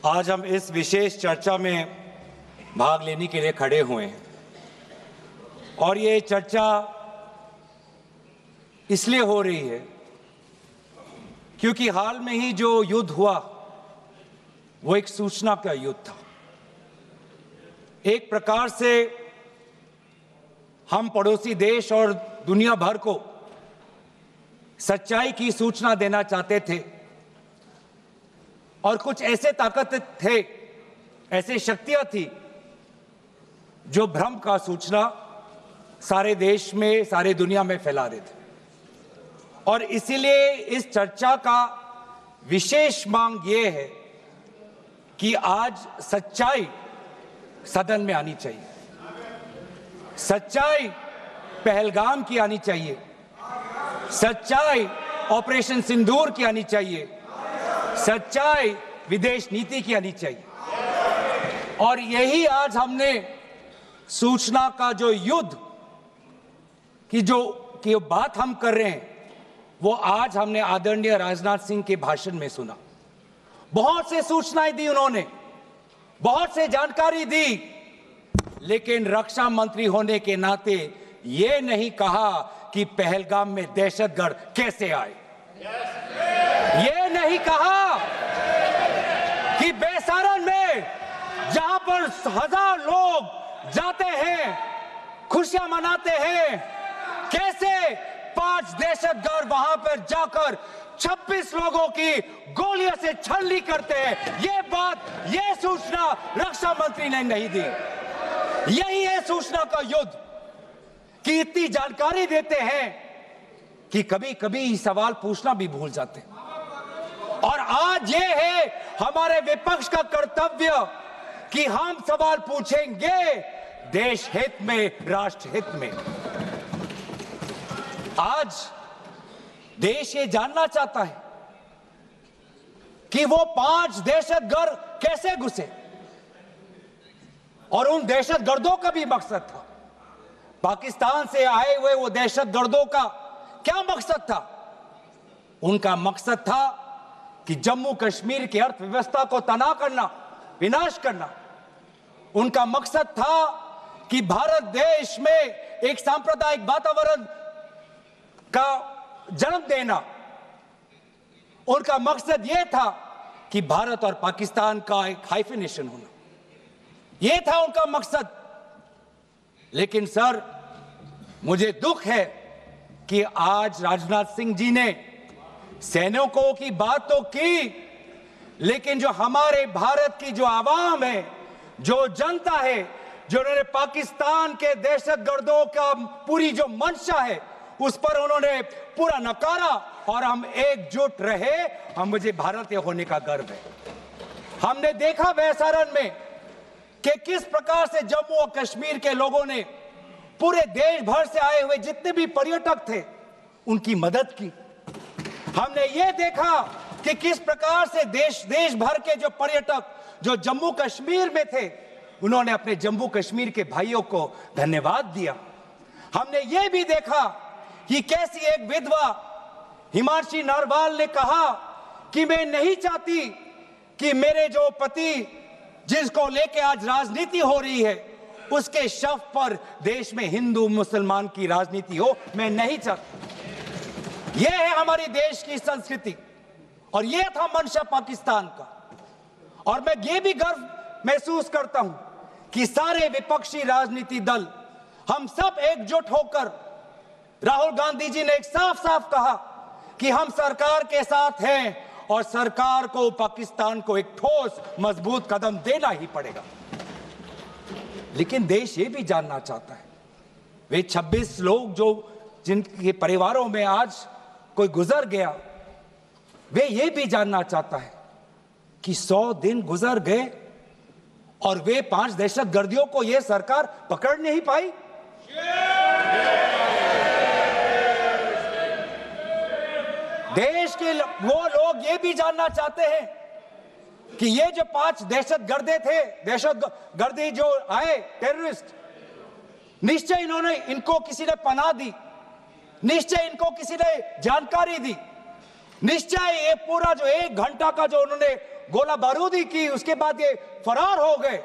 आज हम इस विशेष चर्चा में भाग लेने के लिए खड़े हुए हैं और ये चर्चा इसलिए हो रही है क्योंकि हाल में ही जो युद्ध हुआ वो एक सूचना का युद्ध था। एक प्रकार से हम पड़ोसी देश और दुनिया भर को सच्चाई की सूचना देना चाहते थे और कुछ ऐसे ताकत थे, ऐसे शक्तियां थी जो भ्रम का सूचना सारे देश में, सारे दुनिया में फैला रहे थे। और इसीलिए इस चर्चा का विशेष मांग यह है कि आज सच्चाई सदन में आनी चाहिए, सच्चाई पहलगाम की आनी चाहिए, सच्चाई ऑपरेशन सिंदूर की आनी चाहिए, सच्चाई विदेश नीति की आनी चाहिए। और यही आज हमने सूचना का जो युद्ध की बात हम कर रहे हैं वो आज हमने आदरणीय राजनाथ सिंह के भाषण में सुना। बहुत से सूचनाएं दी उन्होंने, बहुत से जानकारी दी, लेकिन रक्षा मंत्री होने के नाते ये नहीं कहा कि पहलगाम में दहशतगर्द कैसे आए, ये नहीं कहा कि बेसारन में जहां पर 1000 लोग जाते हैं, खुशियां मनाते हैं, कैसे 5 दहशतगर्द वहां पर जाकर 26 लोगों की गोलियों से छलनी करते हैं। ये बात, ये सूचना रक्षा मंत्री ने नहीं दी। यही है सूचना का युद्ध कि इतनी जानकारी देते हैं कि कभी कभी सवाल पूछना भी भूल जाते हैं। और आज ये है हमारे विपक्ष का कर्तव्य कि हम सवाल पूछेंगे देश हित में, राष्ट्र हित में। आज देश ये जानना चाहता है कि वो 5 दहशतगर्द कैसे घुसे और उन दहशतगर्दों का भी मकसद था। पाकिस्तान से आए हुए वो दहशतगर्दों का क्या मकसद था? उनका मकसद था कि जम्मू कश्मीर की अर्थव्यवस्था को तनाव करना, विनाश करना। उनका मकसद था कि भारत देश में एक सांप्रदायिक वातावरण का जन्म देना। उनका मकसद यह था कि भारत और पाकिस्तान का एक हाइफिनेशन होना, यह था उनका मकसद। लेकिन सर, मुझे दुख है कि आज राजनाथ सिंह जी ने सैनिकों की बात तो की, लेकिन जो हमारे भारत की जो आवाम है, जो जनता है, जो उन्होंने पाकिस्तान के दहशतगर्दों का पूरी जो मंशा है उस पर उन्होंने पूरा नकारा और हम एकजुट रहे। हम, मुझे भारतीय होने का गर्व है। हमने देखा बेसारन में कि किस प्रकार से जम्मू और कश्मीर के लोगों ने पूरे देश भर से आए हुए जितने भी पर्यटक थे उनकी मदद की। हमने ये देखा कि किस प्रकार से देश भर के जो पर्यटक जो जम्मू कश्मीर में थे उन्होंने अपने जम्मू कश्मीर के भाइयों को धन्यवाद दिया। हमने ये भी देखा कि कैसी एक विधवा हिमांशी नरवाल ने कहा कि मैं नहीं चाहती कि मेरे जो पति जिसको लेके आज राजनीति हो रही है उसके शव पर देश में हिंदू मुसलमान की राजनीति हो, मैं नहीं चाहती। यह है हमारी देश की संस्कृति और यह था मंशा पाकिस्तान का। और मैं ये भी गर्व महसूस करता हूं कि सारे विपक्षी राजनीति दल, हम सब एकजुट होकर, राहुल गांधी जी ने एक साफ साफ कहा कि हम सरकार के साथ हैं और सरकार को पाकिस्तान को एक ठोस मजबूत कदम देना ही पड़ेगा। लेकिन देश ये भी जानना चाहता है, वे 26 लोग जो जिनके परिवारों में आज कोई गुजर गया, वे ये भी जानना चाहता है कि 100 दिन गुजर गए और वे 5 दहशतगर्दियों को यह सरकार पकड़ नहीं पाई। देश के वो लोग ये भी जानना चाहते हैं कि ये जो 5 दहशतगर्दे थे, दहशतगर्दी जो आए टेररिस्ट, निश्चय इनको किसी ने पनाह दी, निश्चय इनको किसी ने जानकारी दी, निश्चय ये पूरा जो 1 घंटा का जो उन्होंने गोला बारूदी की, उसके बाद ये फरार हो गए।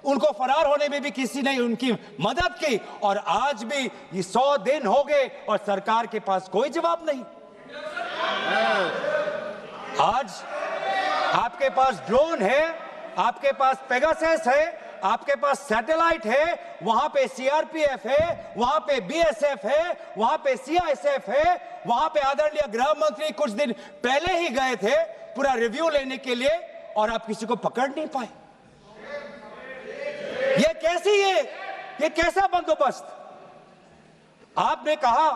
उनको फरार होने में भी किसी ने उनकी मदद की, और आज भी ये 100 दिन हो गए और सरकार के पास कोई जवाब नहीं। आज आपके पास ड्रोन है, आपके पास पेगासस है, आपके पास सैटेलाइट है, वहां पे सीआरपीएफ है, वहां पे बीएसएफ है, वहां पे सीआईएसएफ है, वहां पे आदरणीय गृह मंत्री कुछ दिन पहले ही गए थे पूरा रिव्यू लेने के लिए, और आप किसी को पकड़ नहीं पाए। ये कैसी है, ये कैसा बंदोबस्त? आपने कहा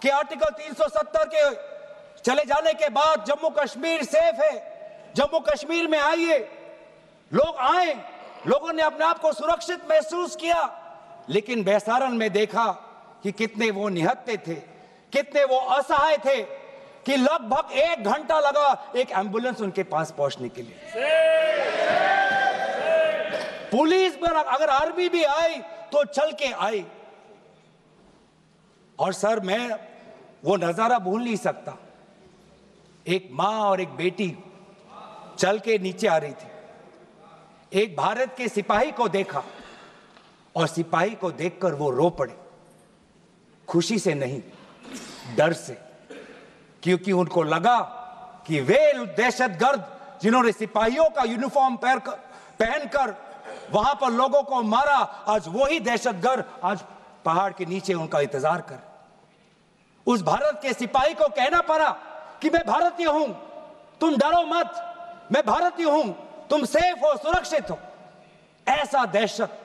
कि आर्टिकल 370 के चले जाने के बाद जम्मू कश्मीर सेफ है, जम्मू कश्मीर में आइए, लोग आए, लोगों ने अपने आप को सुरक्षित महसूस किया, लेकिन बेसारन में देखा कि कितने वो निहत्थे थे, कितने वो असहाय थे, कि लगभग 1 घंटा लगा एक एम्बुलेंस उनके पास पहुंचने के लिए। पुलिस पर अगर आर्मी भी आई तो चल के आई। और सर, मैं वो नजारा भूल नहीं सकता, एक मां और एक बेटी चल के नीचे आ रही थी, एक भारत के सिपाही को देखा और सिपाही को देखकर वो रो पड़े, खुशी से नहीं, डर से, क्योंकि उनको लगा कि वे दहशतगर्द जिन्होंने सिपाहियों का यूनिफॉर्म पहनकर वहां पर लोगों को मारा, आज वही दहशतगर्द आज पहाड़ के नीचे उनका इंतजार कर। उस भारत के सिपाही को कहना पड़ा कि मैं भारतीय हूं, तुम डरो मत, मैं भारतीय हूं, तुम सेफ हो, सुरक्षित हो। ऐसा दहशत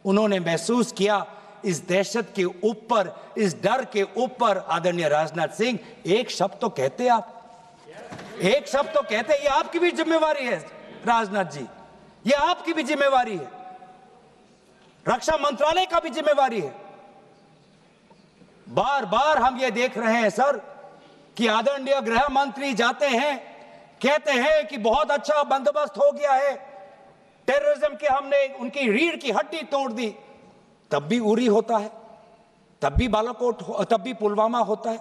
उन्होंने महसूस किया। इस दहशत के ऊपर, इस डर के ऊपर आदरणीय राजनाथ सिंह एक शब्द तो कहते, आप एक शब्द तो कहते, ये आपकी भी जिम्मेवारी है राजनाथ जी, ये आपकी भी जिम्मेवारी है, रक्षा मंत्रालय का भी जिम्मेवारी है। बार बार हम ये देख रहे हैं सर कि आदरणीय गृह मंत्री जाते हैं, कहते हैं कि बहुत अच्छा बंदोबस्त हो गया है, टेररिज्म के हमने उनकी रीढ़ की हड्डी तोड़ दी, तब भी उरी होता है, तब भी बालाकोट, तब भी पुलवामा होता है,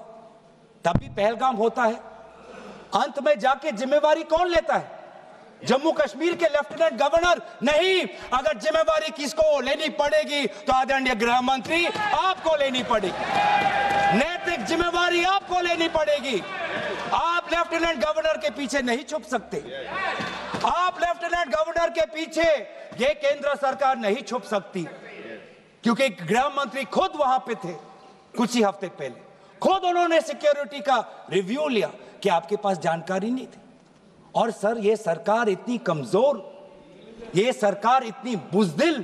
तब भी पहलगाम होता है। अंत में जाके जिम्मेवारी कौन लेता है? जम्मू कश्मीर के लेफ्टिनेंट गवर्नर नहीं। अगर जिम्मेवारी किसको लेनी पड़ेगी तो आदरणीय गृह मंत्री आपको लेनी पड़ेगी, नैतिक जिम्मेवारी आपको लेनी पड़ेगी। आप लेफ्टिनेंट गवर्नर के पीछे नहीं छुप सकते, आप लेफ्टिनेंट गवर्नर के पीछे ये केंद्र सरकार नहीं छुप सकती, क्योंकि गृह मंत्री खुद वहां पे थे कुछ ही हफ्ते पहले, खुद उन्होंने सिक्योरिटी का रिव्यू लिया कि आपके पास जानकारी नहीं थी। और सर, ये सरकार इतनी कमजोर, ये सरकार इतनी बुज़दिल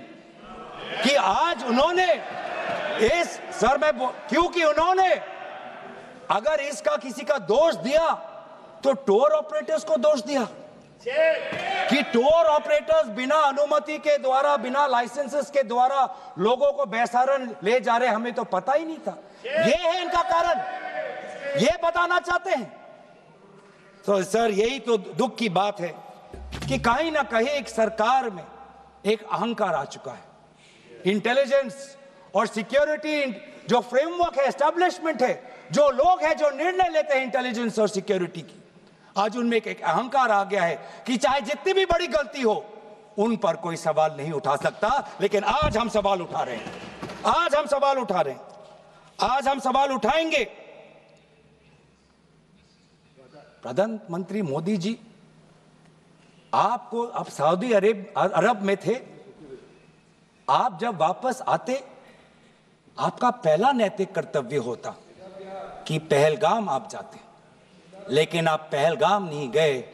कि आज उन्होंने इस सर में, क्योंकि उन्होंने अगर इसका किसी का दोष दिया तो टूर ऑपरेटर्स को दोष दिया कि टूर ऑपरेटर्स बिना अनुमति के द्वारा, बिना लाइसेंसेस के द्वारा लोगों को बेसहारन ले जा रहे, हमें तो पता ही नहीं था। ये है इनका कारण, ये बताना चाहते हैं। तो सर, यही तो दुख की बात है कि कहीं ना कहीं एक सरकार में एक अहंकार आ चुका है। इंटेलिजेंस और सिक्योरिटी जो फ्रेमवर्क है, एस्टैब्लिशमेंट है, जो लोग हैं जो निर्णय लेते हैं इंटेलिजेंस और सिक्योरिटी की, आज उनमें एक अहंकार आ गया है कि चाहे जितनी भी बड़ी गलती हो उन पर कोई सवाल नहीं उठा सकता। लेकिन आज हम सवाल उठा रहे हैं, आज हम सवाल उठा रहे हैं, आज हम सवाल उठाएंगे। प्रधानमंत्री मोदी जी, आपको, आप सऊदी अरब में थे, आप जब वापस आते आपका पहला नैतिक कर्तव्य होता कि पहलगाम आप जाते, लेकिन आप पहलगाम नहीं गए,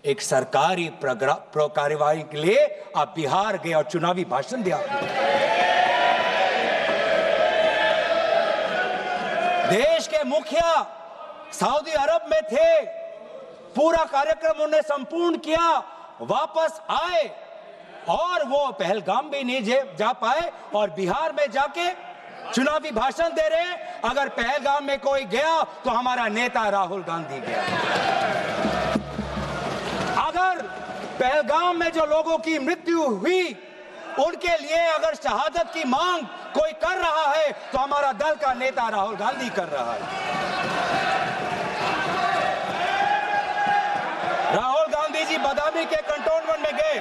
एक सरकारी कार्यवाही के लिए आप बिहार गए और चुनावी भाषण दिया। देश के मुखिया सऊदी अरब में थे, पूरा कार्यक्रम उन्होंने संपूर्ण किया, वापस आए और वो पहलगाम भी नहीं जा पाए और बिहार में जाके चुनावी भाषण दे रहे हैं। अगर पहलगाम में कोई गया तो हमारा नेता राहुल गांधी गया। अगर पहलगाम में जो लोगों की मृत्यु हुई उनके लिए अगर शहादत की मांग कोई कर रहा है तो हमारा दल का नेता राहुल गांधी कर रहा है। राहुल गांधी जी बादामी आर्मी के कंटोनमेंट में गए।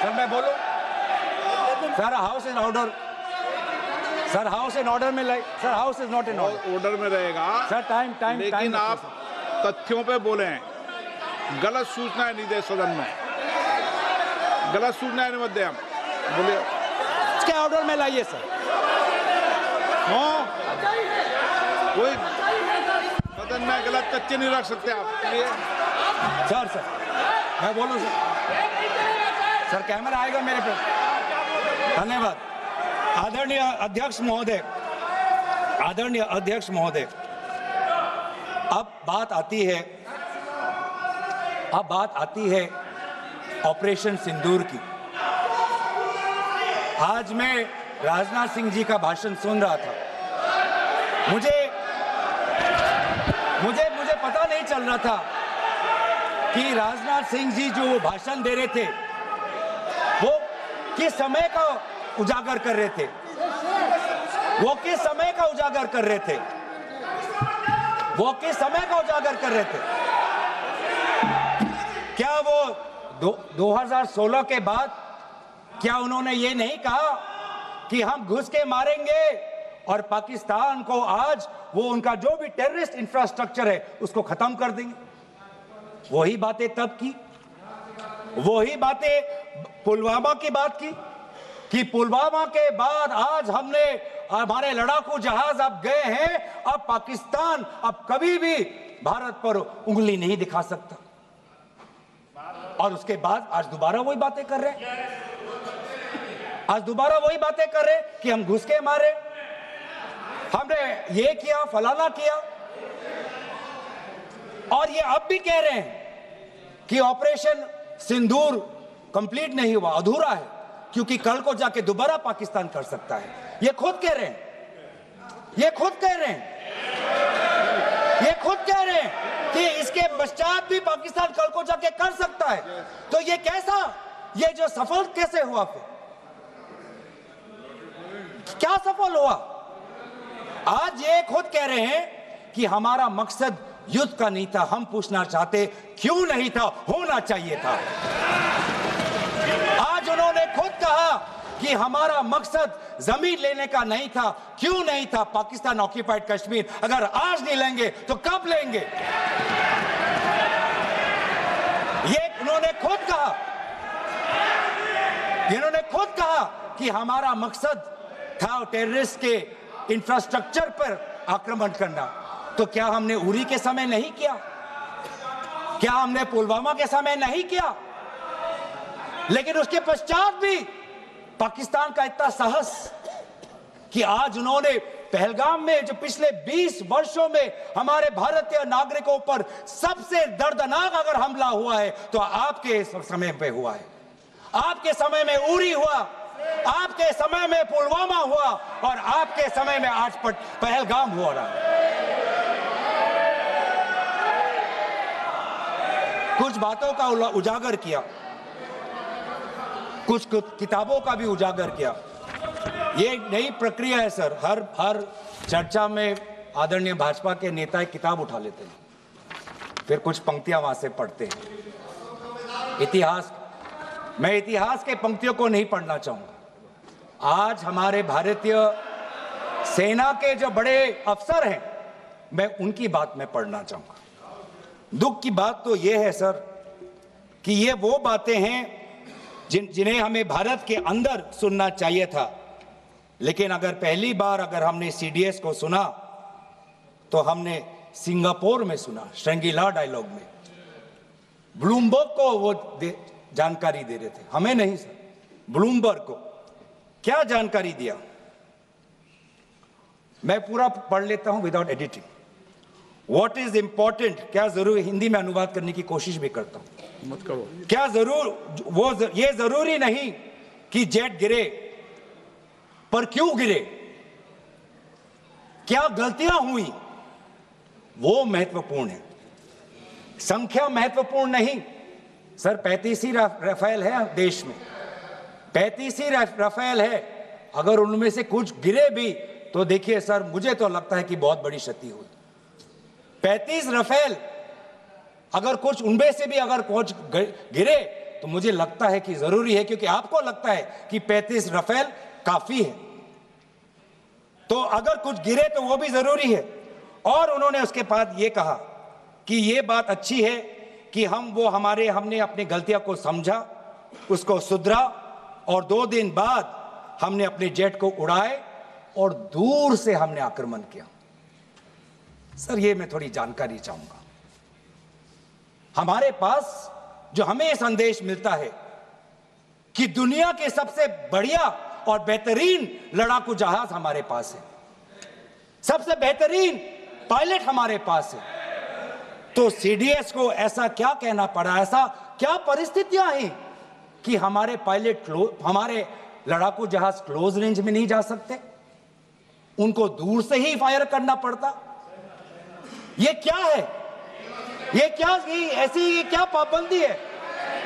सर मैं बोलूं? Sir house in order. Sir house in order में लाइए। Sir house is not in order में रहेगा सर। टाइम लेकिन आप तथ्यों पे बोलें, गलत सूचनाएं नहीं दे सदन में, गलत सूचनाएं नहीं मत दे। हम बोलिए इसके ऑर्डर में लाइए सर। कोई सदन में गलत तथ्य नहीं रख सकते आप। सर मैं बोलूं सर कैमरा आएगा मेरे पे। धन्यवाद। आदरणीय अध्यक्ष महोदय, आदरणीय अध्यक्ष महोदय, अब बात आती है ऑपरेशन सिंदूर की। आज मैं राजनाथ सिंह जी का भाषण सुन रहा था। मुझे पता नहीं चल रहा था कि राजनाथ सिंह जी जो भाषण दे रहे थे वो किस समय का उजागर कर रहे थे। वो किस समय का उजागर कर रहे थे। वो किस समय का उजागर कर रहे थे। क्या वो 2016 के बाद क्या उन्होंने ये नहीं कहा कि हम घुस के मारेंगे और पाकिस्तान को आज वो उनका जो भी टेररिस्ट इंफ्रास्ट्रक्चर है उसको खत्म कर देंगे। वही बातें तब की, वही बातें पुलवामा की बात की कि पुलवामा के बाद आज हमने हमारे लड़ाकू जहाज अब गए हैं, अब पाकिस्तान अब कभी भी भारत पर उंगली नहीं दिखा सकता। और उसके बाद आज दोबारा वही बातें कर रहे हैं। आज दोबारा वही बातें कर रहे हैं कि हम घुस के मारे, हमने ये किया, फलाना किया। और ये अब भी कह रहे हैं कि ऑपरेशन सिंदूर कंप्लीट नहीं हुआ, अधूरा है, क्योंकि कल को जाके दोबारा पाकिस्तान कर सकता है। ये खुद कह रहे हैं, ये खुद कह रहे हैं, ये खुद कह रहे हैं कि इसके पश्चात भी पाकिस्तान कल को जाके कर सकता है। तो ये कैसा, ये जो सफल कैसे हुआ, फिर क्या सफल हुआ? आज ये खुद कह रहे हैं कि हमारा मकसद युद्ध का नहीं था। हम पूछना चाहते क्यों नहीं था, होना चाहिए था। आज उन्होंने खुद कहा कि हमारा मकसद जमीन लेने का नहीं था। क्यों नहीं था? पाकिस्तान ऑक्यूपाइड कश्मीर अगर आज नहीं लेंगे तो कब लेंगे? ये उन्होंने खुद कहा, इन्होंने खुद कहा कि हमारा मकसद था टेररिस्ट के इंफ्रास्ट्रक्चर पर आक्रमण करना। तो क्या हमने उरी के समय नहीं किया? क्या हमने पुलवामा के समय नहीं किया? लेकिन उसके पश्चात भी पाकिस्तान का इतना साहस कि आज उन्होंने पहलगाम में जो पिछले 20 वर्षों में हमारे भारतीय नागरिकों पर सबसे दर्दनाक अगर हमला हुआ है तो आपके समय पे हुआ है। आपके समय में उरी हुआ, आपके समय में पुलवामा हुआ और आपके समय में आज पहलगाम हो रहा है। कुछ बातों का उजागर किया, कुछ किताबों का भी उजागर किया। ये नई प्रक्रिया है सर। हर चर्चा में आदरणीय भाजपा के नेता एक किताब उठा लेते हैं, फिर कुछ पंक्तियां वहां से पढ़ते हैं। मैं इतिहास के पंक्तियों को नहीं पढ़ना चाहूंगा। आज हमारे भारतीय सेना के जो बड़े अफसर हैं, मैं उनकी बात में पढ़ना चाहूंगा। दुख की बात तो यह है सर कि ये वो बातें हैं जिन्हें हमें भारत के अंदर सुनना चाहिए था। लेकिन अगर पहली बार अगर हमने सीडीएस को सुना तो हमने सिंगापुर में सुना, श्रृंगला डायलॉग में। ब्लूमबर्ग को वो जानकारी दे रहे थे, हमें नहीं सर, ब्लूमबर्ग को। क्या जानकारी दिया? मैं पूरा पढ़ लेता हूं without editing. What is important, क्या जरूरी, हिंदी में अनुवाद करने की कोशिश भी करता हूं, मत करो। क्या ये जरूरी नहीं कि जेट गिरे, पर क्यों गिरे, क्या गलतियां हुई, वो महत्वपूर्ण है। संख्या महत्वपूर्ण नहीं सर। 35 ही राफेल है देश में, 35 ही राफेल है। अगर उनमें से कुछ गिरे भी तो देखिए सर, मुझे तो लगता है कि बहुत बड़ी क्षति हुई। 35 राफेल अगर कुछ उनमें से भी अगर कुछ गिरे तो मुझे लगता है कि जरूरी है, क्योंकि आपको लगता है कि 35 राफेल काफी है, तो अगर कुछ गिरे तो वो भी जरूरी है। और उन्होंने उसके बाद ये कहा कि ये बात अच्छी है कि हमने अपनी गलतियां को समझा, उसको सुधरा, और 2 दिन बाद हमने अपने जेट को उड़ाए और दूर से हमने आक्रमण किया। सर, ये मैं थोड़ी जानकारी चाहूंगा। हमारे पास जो हमें संदेश मिलता है कि दुनिया के सबसे बढ़िया और बेहतरीन लड़ाकू जहाज हमारे पास है, सबसे बेहतरीन पायलट हमारे पास है, तो सीडीएस को ऐसा क्या कहना पड़ा, ऐसा क्या परिस्थितियां हैं कि हमारे पायलट हमारे लड़ाकू जहाज क्लोज रेंज में नहीं जा सकते, उनको दूर से ही फायर करना पड़ता? ये क्या है? ये क्या पाबंदी है?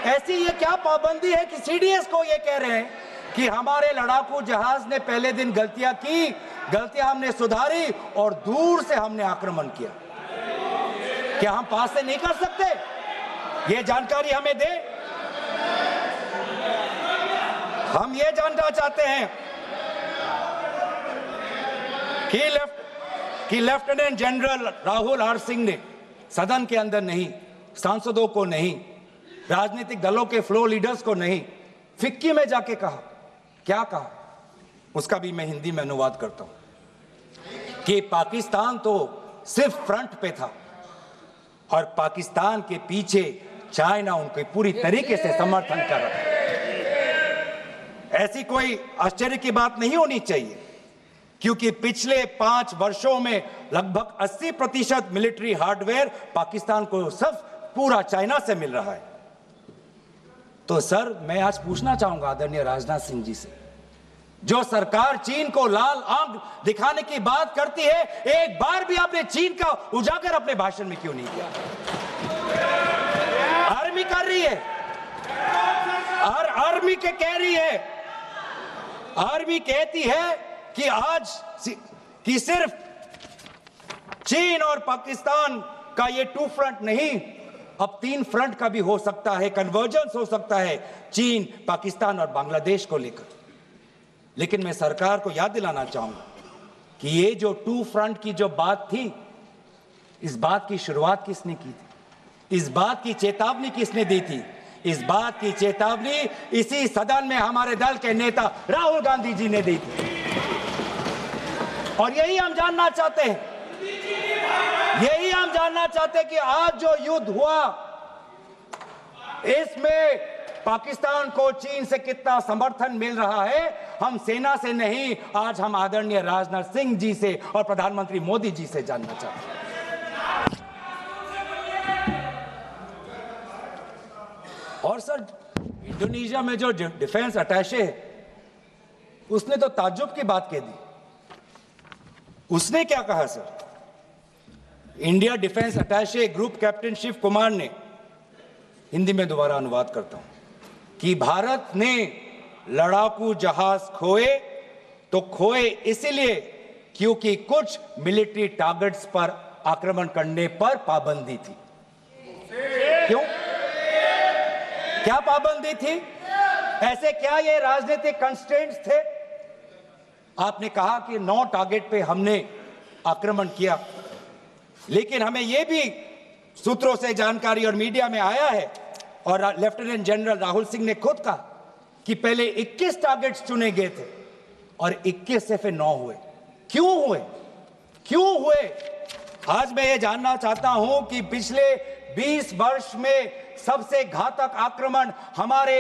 ऐसी ये क्या पाबंदी है कि सीडीएस को ये कह रहे हैं कि हमारे लड़ाकू जहाज ने पहले दिन गलतियां की, गलतियां हमने सुधारी और दूर से हमने आक्रमण किया? क्या हम पास से नहीं कर सकते? ये जानकारी हमें दे। हम ये जानना चाहते हैं कि lieutenant general Rahul R Singh ने सदन के अंदर नहीं, सांसदों को नहीं, राजनीतिक दलों के फ्लोर लीडर्स को नहीं, फिक्की में जाके कहा, क्या कहा उसका भी मैं हिंदी में अनुवाद करता हूं कि पाकिस्तान तो सिर्फ फ्रंट पे था और पाकिस्तान के पीछे चाइना उनके पूरी तरीके से समर्थन कर रहा है। ऐसी कोई आश्चर्य की बात नहीं होनी चाहिए, क्योंकि पिछले 5 वर्षों में लगभग 80% मिलिट्री हार्डवेयर पाकिस्तान को सिर्फ पूरा चाइना से मिल रहा है। तो सर, मैं आज पूछना चाहूंगा आदरणीय राजनाथ सिंह जी से, जो सरकार चीन को लाल आंख दिखाने की बात करती है, एक बार भी आपने चीन का उजागर अपने भाषण में क्यों नहीं किया? आर्मी कर रही है, आर्मी के कह रही है, आर्मी कहती है कि आज कि सिर्फ चीन और पाकिस्तान का ये 2 फ्रंट नहीं, अब 3 फ्रंट का भी हो सकता है, कन्वर्जेंस हो सकता है चीन, पाकिस्तान और बांग्लादेश को लेकर। लेकिन मैं सरकार को याद दिलाना चाहूंगा कि ये जो 2 फ्रंट की जो बात थी, इस बात की शुरुआत किसने की थी? इस बात की चेतावनी किसने दी थी? इस बात की चेतावनी इसी सदन में हमारे दल के नेता राहुल गांधी जी ने दी थी। और यही हम जानना चाहते हैं, यही हम जानना चाहते हैं कि आज जो युद्ध हुआ, इसमें पाकिस्तान को चीन से कितना समर्थन मिल रहा है। हम सेना से नहीं, आज हम आदरणीय राजनाथ सिंह जी से और प्रधानमंत्री मोदी जी से जानना चाहते हैं। और सर, इंडोनेशिया में जो डिफेंस अटैचे है, उसने तो ताज्जुब की बात कह दी। उसने क्या कहा sir? India defence attache group captain Shiv Kumar ने, हिंदी में दोबारा अनुवाद करता हूं, कि भारत ने लड़ाकू जहाज खोए तो खोए इसलिए क्योंकि कुछ मिलिट्री टारगेट्स पर आक्रमण करने पर पाबंदी थी। क्यों? क्या पाबंदी थी? ऐसे क्या ये राजनीतिक कंस्ट्रेंट्स थे? आपने कहा कि 9 टारगेट पे हमने आक्रमण किया, लेकिन हमें यह भी सूत्रों से जानकारी और मीडिया में आया है, और लेफ्टिनेंट जनरल राहुल सिंह ने खुद कहा कि पहले 21 टारगेट्स चुने गए थे और 21 से फिर 9 हुए। क्यों हुए? क्यों हुए? आज मैं ये जानना चाहता हूं कि पिछले 20 वर्ष में सबसे घातक आक्रमण हमारे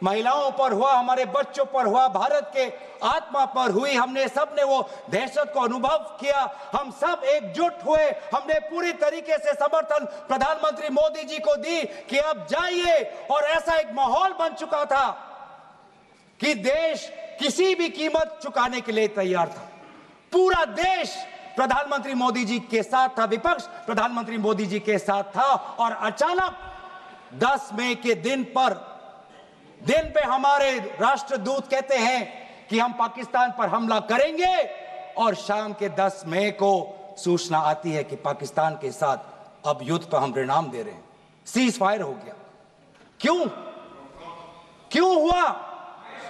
महिलाओं पर हुआ, हमारे बच्चों पर हुआ, भारत के आत्मा पर हुई। हमने सब ने वो दहशत को अनुभव किया, हम सब एकजुट हुए, हमने पूरी तरीके से समर्थन प्रधानमंत्री मोदी जी को दी कि अब जाइए। और ऐसा एक माहौल बन चुका था कि देश किसी भी कीमत चुकाने के लिए तैयार था। पूरा देश प्रधानमंत्री मोदी जी के साथ था, विपक्ष प्रधानमंत्री मोदी जी के साथ था। और अचानक 10 मई के दिन पे हमारे राष्ट्रदूत कहते हैं कि हम पाकिस्तान पर हमला करेंगे, और शाम के 10 मई को सूचना आती है कि पाकिस्तान के साथ अब युद्ध पर हम परिणाम दे रहे हैं, सीज फायर हो गया। क्यों हुआ?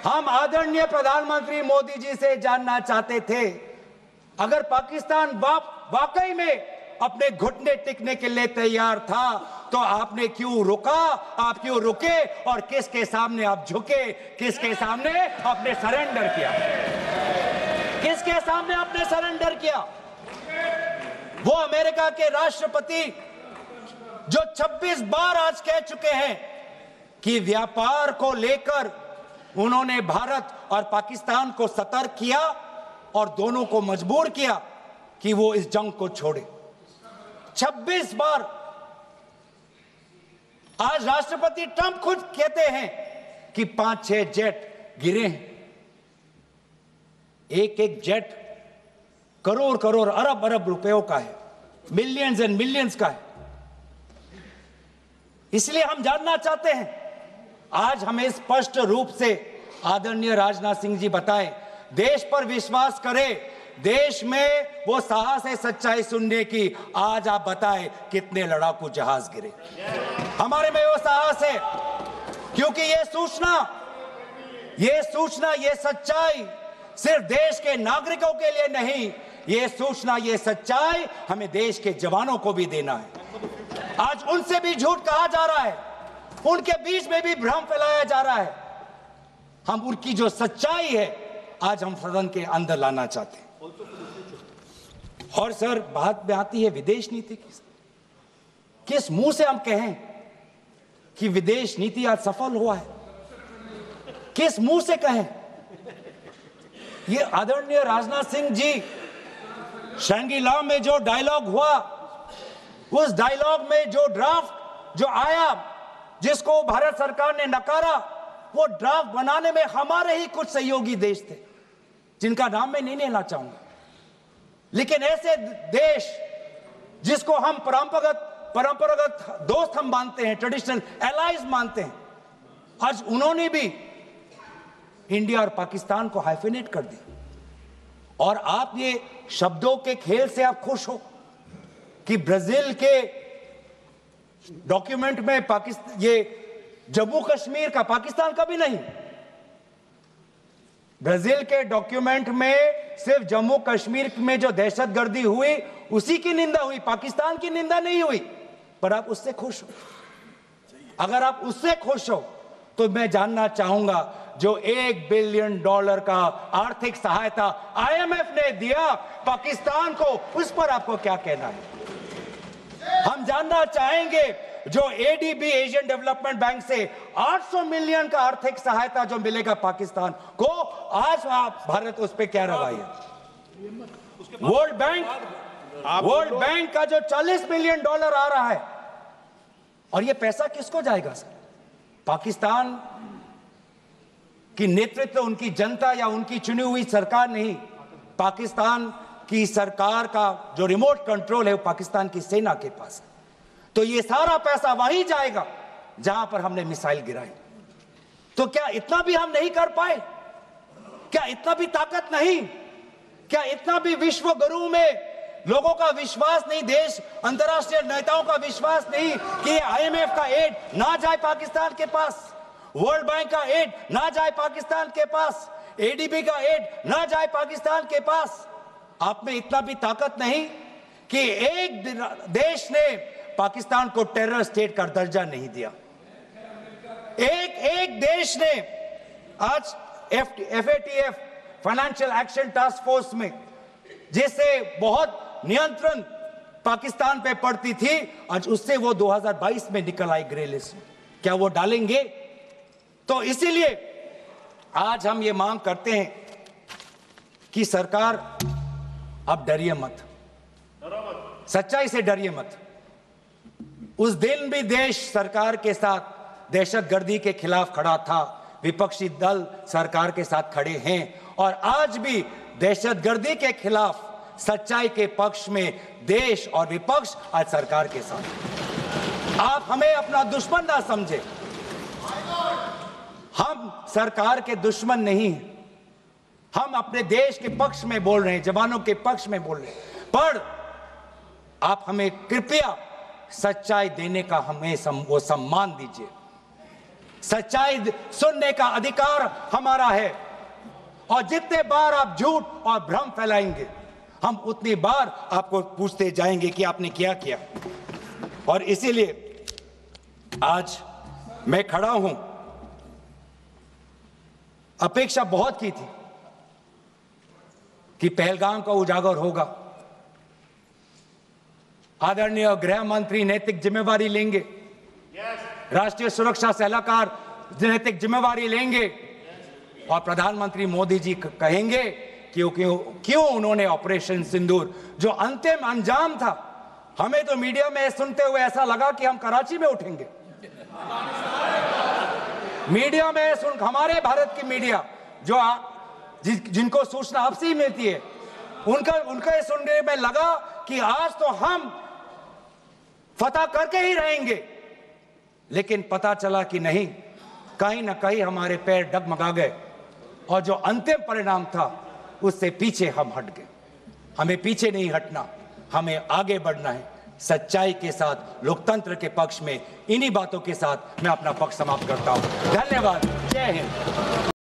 हम आदरणीय प्रधानमंत्री मोदी जी से जानना चाहते थे, अगर पाकिस्तान वाकई में अपने घुटने टिकने के लिए तैयार था तो आपने क्यों रुका? आप क्यों रुके और किसके सामने आप झुके? किसके सामने आपने सरेंडर किया? किसके सामने आपने सरेंडर किया? वो अमेरिका के राष्ट्रपति जो 26 बार आज कह चुके हैं कि व्यापार को लेकर उन्होंने भारत और पाकिस्तान को सतर्क किया और दोनों को मजबूर किया कि वो इस जंग को छोड़े। 26 बार। आज राष्ट्रपति ट्रंप खुद कहते हैं कि 5-6 जेट गिरे हैं। एक जेट करोड़ अरब रुपयों का है, मिलियंस एंड मिलियंस का है। इसलिए हम जानना चाहते हैं, आज हमें स्पष्ट रूप से आदरणीय राजनाथ सिंह जी बताएं, देश पर विश्वास करें, देश में वो साहस है सच्चाई सुनने की। आज आप बताएं कितने लड़ाकू जहाज गिरे? हमारे में वो साहस है, क्योंकि ये सूचना, ये सच्चाई सिर्फ देश के नागरिकों के लिए नहीं, ये सूचना, ये सच्चाई हमें देश के जवानों को भी देना है। आज उनसे भी झूठ कहा जा रहा है, उनके बीच में भी भ्रम फैलाया जा रहा है। हम उनकी जो सच्चाई है आज हम सदन के अंदर लाना चाहते हैं। और सर, बात में आती है विदेश नीति की। किस मुंह से हम कहें कि विदेश नीति आज सफल हुआ है? किस मुंह से कहें? ये आदरणीय राजनाथ सिंह जी, शंगीला में जो डायलॉग हुआ, उस डायलॉग में जो ड्राफ्ट जो आया, जिसको भारत सरकार ने नकारा, वो ड्राफ्ट बनाने में हमारे ही कुछ सहयोगी देश थे, जिनका नाम मैं नहीं लेना चाहूंगा। लेकिन ऐसे देश जिसको हम परंपरागत दोस्त हम मानते हैं, ट्रेडिशनल एलाइज मानते हैं, आज उन्होंने भी इंडिया और पाकिस्तान को हाइफिनेट कर दिया। और आप ये शब्दों के खेल से आप खुश हो कि ब्राजील के डॉक्यूमेंट में पाकिस्तान, ये जम्मू कश्मीर का पाकिस्तान का भी नहीं, ब्राजील के डॉक्यूमेंट में सिर्फ जम्मू कश्मीर में जो दहशतगर्दी हुई उसी की निंदा हुई, पाकिस्तान की निंदा नहीं हुई। पर आप उससे खुश हो? अगर आप उससे खुश हो तो मैं जानना चाहूंगा, जो $1 बिलियन का आर्थिक सहायता IMF ने दिया पाकिस्तान को, उस पर आपको क्या कहना है? हम जानना चाहेंगे, जो ADB एशियन डेवलपमेंट बैंक से 800 मिलियन का आर्थिक सहायता जो मिलेगा पाकिस्तान को, आज भारत उस पर क्या रवैया? वर्ल्ड बैंक का जो $40 मिलियन आ रहा है, और ये पैसा किसको जाएगा सर? पाकिस्तान की नेतृत्व उनकी जनता या उनकी चुनी हुई सरकार नहीं, पाकिस्तान की सरकार का जो रिमोट कंट्रोल है वो पाकिस्तान की सेना के पास है। तो ये सारा पैसा वहीं जाएगा जहां पर हमने मिसाइल गिराई। तो क्या इतना भी हम नहीं कर पाए? क्या इतना भी ताकत नहीं? क्या इतना भी विश्व गुरु में लोगों का विश्वास नहीं, देश अंतर्राष्ट्रीय नेताओं का विश्वास नहीं कि IMF का एड ना जाए पाकिस्तान के पास, वर्ल्ड बैंक का एड ना जाए पाकिस्तान के पास, ADB का एड ना जाए पाकिस्तान के पास? आप में इतना भी ताकत नहीं कि एक देश ने पाकिस्तान को टेरर स्टेट का दर्जा नहीं दिया? एक देश ने आज FATF financial action task force में, जिससे बहुत नियंत्रण पाकिस्तान पे पड़ती थी, आज उससे वो 2022 में निकल आई ग्रे लिस्ट में। क्या वो डालेंगे? तो इसीलिए आज हम ये मांग करते हैं कि सरकार अब डरिए मत, सच्चाई से डरिए मत। उस दिन भी देश सरकार के साथ दहशतगर्दी के खिलाफ खड़ा था, विपक्षी दल सरकार के साथ खड़े हैं, और आज भी दहशतगर्दी के खिलाफ सच्चाई के पक्ष में देश और विपक्ष आज सरकार के साथ। आप हमें अपना दुश्मन ना समझे, हम सरकार के दुश्मन नहीं हैं, हम अपने देश के पक्ष में बोल रहे हैं, जवानों के पक्ष में बोल रहे हैं। पर आप हमें कृपया सच्चाई देने का हमें वो सम्मान दीजिए। सच्चाई सुनने का अधिकार हमारा है, और जितने बार आप झूठ और भ्रम फैलाएंगे, हम उतनी बार आपको पूछते जाएंगे कि आपने क्या किया। और इसीलिए आज मैं खड़ा हूं। अपेक्षा बहुत की थी कि पहलगाम का उजागर होगा, आदरणीय गृह मंत्री नैतिक जिम्मेवारी लेंगे, राष्ट्रीय सुरक्षा सलाहकार नैतिक जिम्मेवारी लेंगे, और प्रधानमंत्री मोदी जी कहेंगे क्यों उन्होंने ऑपरेशन सिंदूर जो अंतिम अंजाम था, हमें तो मीडिया में सुनते हुए ऐसा लगा कि हम कराची में उठेंगे। मीडिया में हमारे भारत की मीडिया जो जिनको सूचना आपसे ही मिलती है, उनका ये सुनने में लगा कि आज तो हम फतह करके ही रहेंगे, लेकिन पता चला कि नहीं, कहीं ना कहीं हमारे पैर डगमगा गए, और जो अंतिम परिणाम था उससे पीछे हम हट गए। हमें पीछे नहीं हटना, हमें आगे बढ़ना है, सच्चाई के साथ, लोकतंत्र के पक्ष में। इन्हीं बातों के साथ मैं अपना पक्ष समाप्त करता हूं। धन्यवाद। जय हिंद।